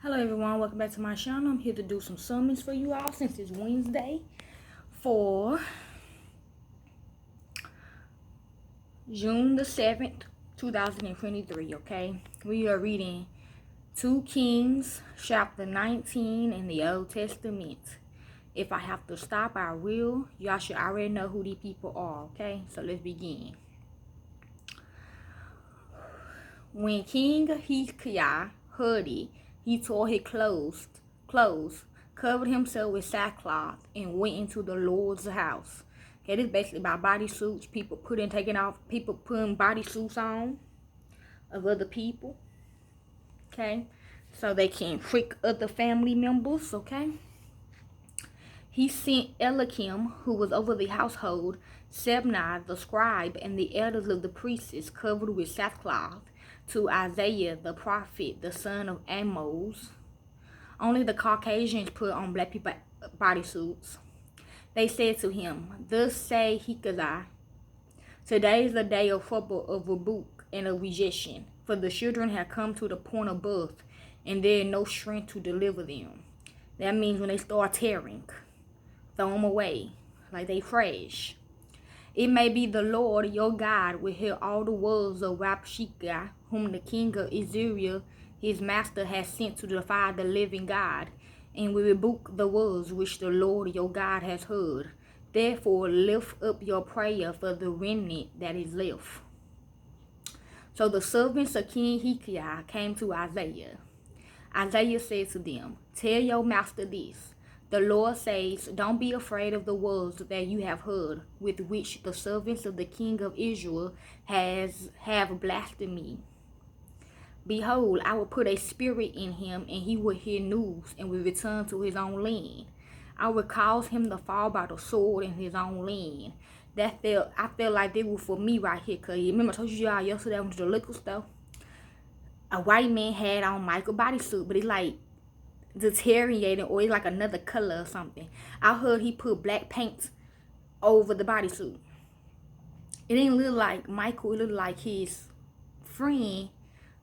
Hello everyone, welcome back to my channel. I'm here to do some summons for you all since it's Wednesday for June the 7th, 2023, okay? We are reading 2 Kings, chapter 19 in the Old Testament. If I have to stop, I will. Y'all should already know who these people are, okay? So let's begin. When King Hezekiah heard it, he tore his clothes, covered himself with sackcloth, and went into the Lord's house. Okay, this is basically about bodysuits. People putting bodysuits on of other people. Okay, so they can trick other family members. Okay. He sent Eliakim, who was over the household, Shebna the scribe, and the elders of the priests, covered with sackcloth, to Isaiah the prophet, the son of Amos. Only the Caucasians put on black people bodysuits. They said to him, "Thus say Hezekiah, today is the day of trouble, of rebuke, and of rejection, for the children have come to the point of birth, and there is no strength to deliver them." That means when they start tearing, throw them away like they fresh. It may be the Lord your God will hear all the words of Rabshakeh, whom the king of Israel, his master, has sent to defy the living God, and will rebuke the words which the Lord your God has heard. Therefore lift up your prayer for the remnant that is left. So the servants of King Hezekiah came to Isaiah. Isaiah said to them, "Tell your master this. The Lord says, don't be afraid of the words that you have heard, with which the servants of the king of Israel have blasphemed me. Behold, I will put a spirit in him, and he will hear news, and will return to his own land. I will cause him to fall by the sword in his own land." I felt like they were for me right here, because remember I told you all yesterday I went to the liquor store. A white man had on Michael bodysuit, but it's like deteriorating, or it's like another color or something. I heard he put black paint over the bodysuit. It didn't look like Michael, it looked like his friend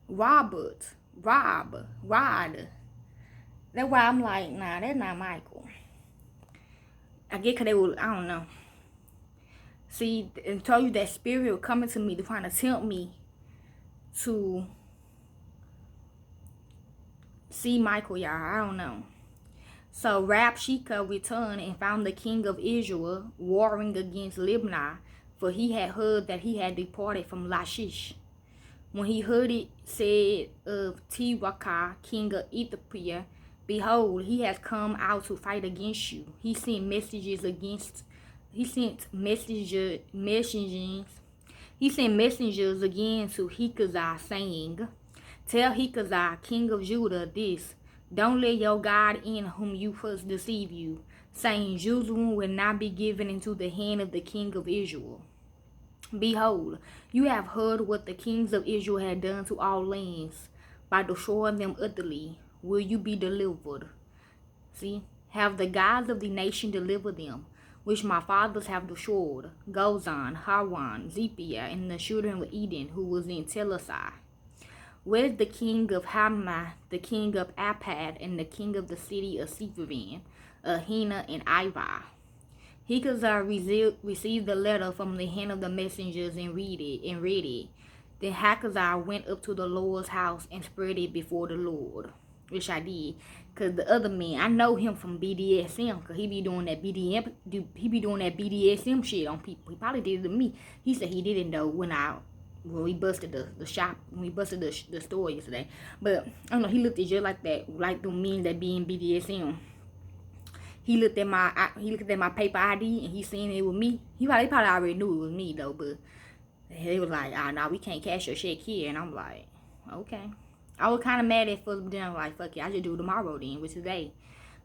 Rod. That's why I'm like, nah, that's not Michael. I get because they were, I don't know. See, and told you that spirit was coming to me to trying to tempt me to see Michael, y'all. I don't know. So Rabshakeh returned and found the king of Israel warring against Libnah, for he had heard that he had departed from Lachish. When he heard it said of Tirhakah, king of Ethiopia, "Behold, he has come out to fight against you." He sent messengers again to Hezekiah, saying, "Tell Hezekiah, king of Judah, this. Don't let your God in whom you first deceive you, saying, Jerusalem will not be given into the hand of the king of Israel. Behold, you have heard what the kings of Israel had done to all lands, by destroying them utterly. Will you be delivered? See, have the gods of the nation delivered them, which my fathers have destroyed, Gozan, Haran, Zephia, and the children of Eden, who was in Telasai. Where is the king of Hamath, the king of Apad, and the king of the city of Sepharvaim, Hena, and Ivah?" Hezekiah received the letter from the hand of the messengers and read it. Then Hezekiah went up to the Lord's house and spread it before the Lord, which I did. Cause the other man, I know him from BDSM, cause he be doing that BDSM shit on people. He probably did it to me. He said he didn't know when we busted the shop, when we busted the store yesterday. But I don't know, he looked at just like that, like the men that be in BDSM. He looked at my paper ID and he seen it was me. He probably already knew it was me though, but he was like, "Nah, we can't cash your check here." And I'm like, okay. I was kind of mad at first, but then I'm like, fuck it, I should do it tomorrow then, which is today.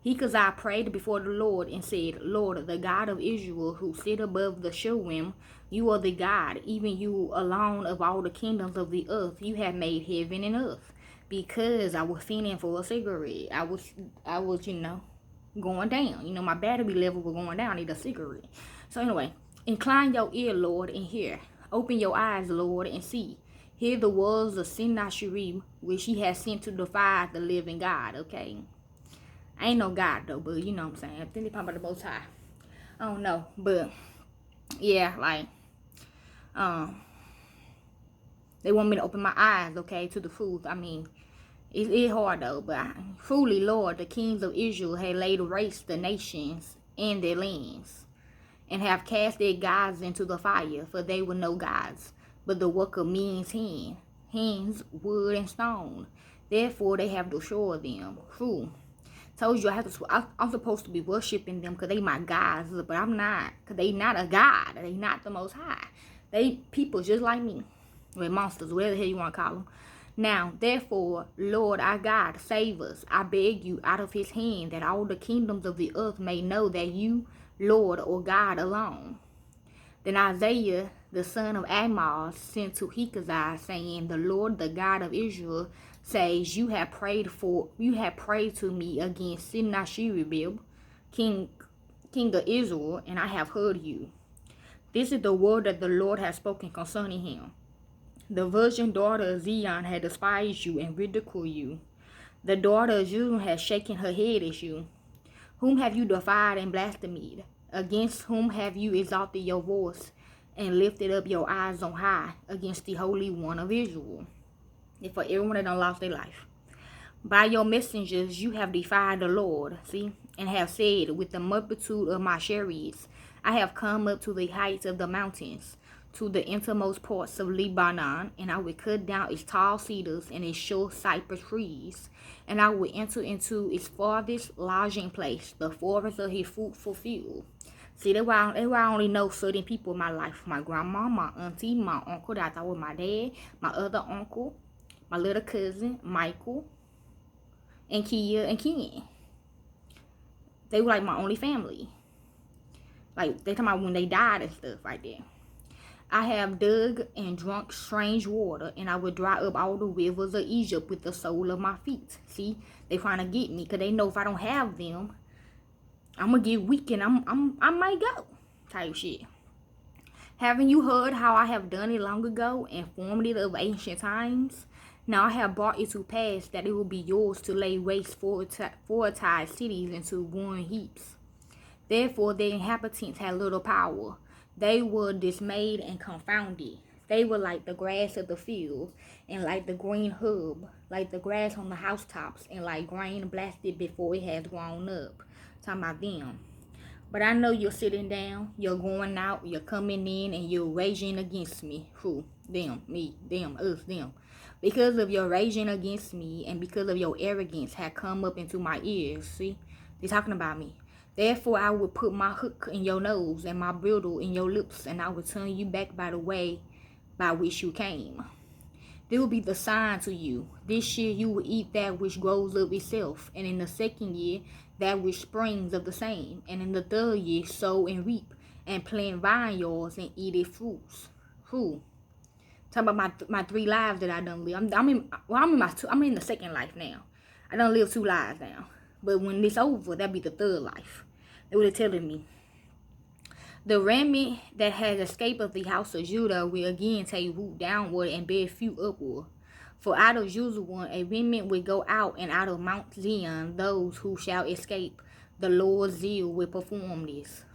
Hezekiah prayed before the Lord and said, "Lord, the God of Israel, who sit above the cherubim, you are the God, even you alone of all the kingdoms of the earth. You have made heaven and earth." Because I was feeling for a cigarette. I was, going down. My battery level was going down. I need a cigarette. So anyway, incline your ear, Lord, and hear. Open your eyes, Lord, and see. Here the was of Sennacherib, which he had sent to defy the living God, okay? I ain't no God though, but you know what I'm saying. I think they talking about the Most High. I don't know, but yeah, like, they want me to open my eyes, okay, to the truth. I mean, it's hard though, but truly, Lord, the kings of Israel had laid waste the nations and their lands, and have cast their gods into the fire, for they were no gods, but the work of men's hands, wood and stone. Therefore they have destroyed them. True. Told you I'm supposed to be worshiping them because they my gods, but I'm not, because they not a god. They not the Most High. They people just like me. Well, monsters, whatever the hell you want to call them. Now, therefore, Lord our God, save us. I beg you out of his hand, that all the kingdoms of the earth may know that you, Lord or God alone. Then Isaiah, the son of Amoz, sent to Hezekiah, saying, the Lord, the God of Israel, says, you have prayed to me against Sennacherib, king of Israel, and I have heard you. This is the word that the Lord has spoken concerning him. The virgin daughter of Zion had despised you and ridiculed you. The daughter of Jerusalem has shaken her head at you. Whom have you defied and blasphemed? Against whom have you exalted your voice and lifted up your eyes on high? Against the Holy One of Israel. And for everyone that done lost their life. By your messengers you have defied the Lord, see, and have said, with the multitude of my chariots, I have come up to the heights of the mountains, to the innermost parts of Lebanon, and I will cut down its tall cedars and its short cypress trees, and I will enter into its farthest lodging place, the forest of his fruitful field. See, that's why I only know certain people in my life. My grandma, my auntie, my uncle that I thought was my dad, my other uncle, my little cousin, Michael, and Kia and Ken. They were like my only family. Like, they talking about when they died and stuff right there. I have dug and drunk strange water, and I will dry up all the rivers of Egypt with the sole of my feet. See, they trying to get me, because they know if I don't have them, I'm going to get weak and I might go. Type shit. Haven't you heard how I have done it long ago and formed it of ancient times? Now I have brought it to pass that it will be yours to lay waste fortified cities into ruined heaps. Therefore the inhabitants had little power. They were dismayed and confounded. They were like the grass of the field, and like the green herb, like the grass on the housetops, and like grain blasted before it has grown up. Talking about them. But I know you're sitting down, you're going out, you're coming in, and you're raging against me. Who? Them, me, them, us, them. Because of your raging against me, and because of your arrogance had come up into my ears. See? They're talking about me. Therefore I will put my hook in your nose and my bridle in your lips, and I will turn you back by the way by which you came. This will be the sign to you. This year you will eat that which grows of itself, and in the second year that which springs of the same, and in the third year sow and reap, and plant vineyards and eat its fruits. Who? Talking about my 3 lives that I done live. I'm in the second life now. I done live 2 lives now. But when it's over, that'll be the 3rd life. They were telling me. The remnant that has escaped of the house of Judah will again take root downward and bear fruit upward. For out of Jerusalem a remnant will go out, and out of Mount Zion those who shall escape. The Lord's zeal will perform this.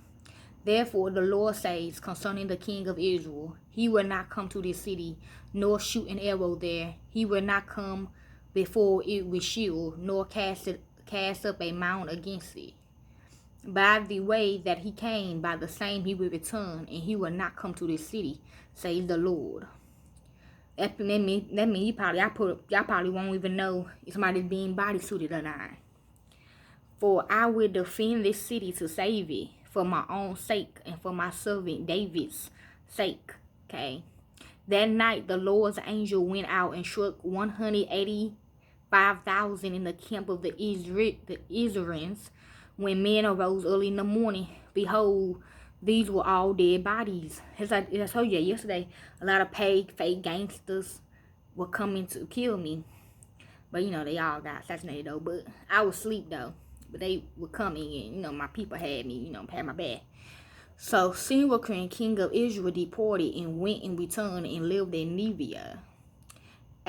Therefore the Lord says concerning the king of Israel, he will not come to this city, nor shoot an arrow there. He will not come before it with shield, nor cast up a mount against it. By the way that he came, by the same he will return, and he will not come to this city, says the Lord. That means y'all probably won't even know if somebody's being bodysuited or not. For I will defend this city to save it, for my own sake and for my servant David's sake. Okay. That night the Lord's angel went out and struck 185,000 in the camp of the Israelites. When men arose early in the morning, behold, these were all dead bodies. As I told you yesterday, a lot of fake gangsters were coming to kill me. But, you know, they all got assassinated, though. But I was asleep, though. But they were coming, and, you know, my people had me, you know, had my back. So, Sennacherib, king of Israel, departed and went and returned and lived in Neviah.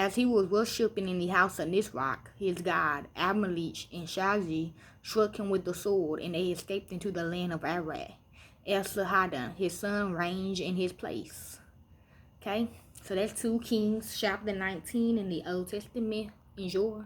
As he was worshipping in the house of Nisroch, his god, Amalek and Shaji struck him with the sword, and they escaped into the land of Arad. Esarhaddon, his son, reigned in his place. Okay, so that's 2 Kings chapter 19 in the Old Testament. Enjoy.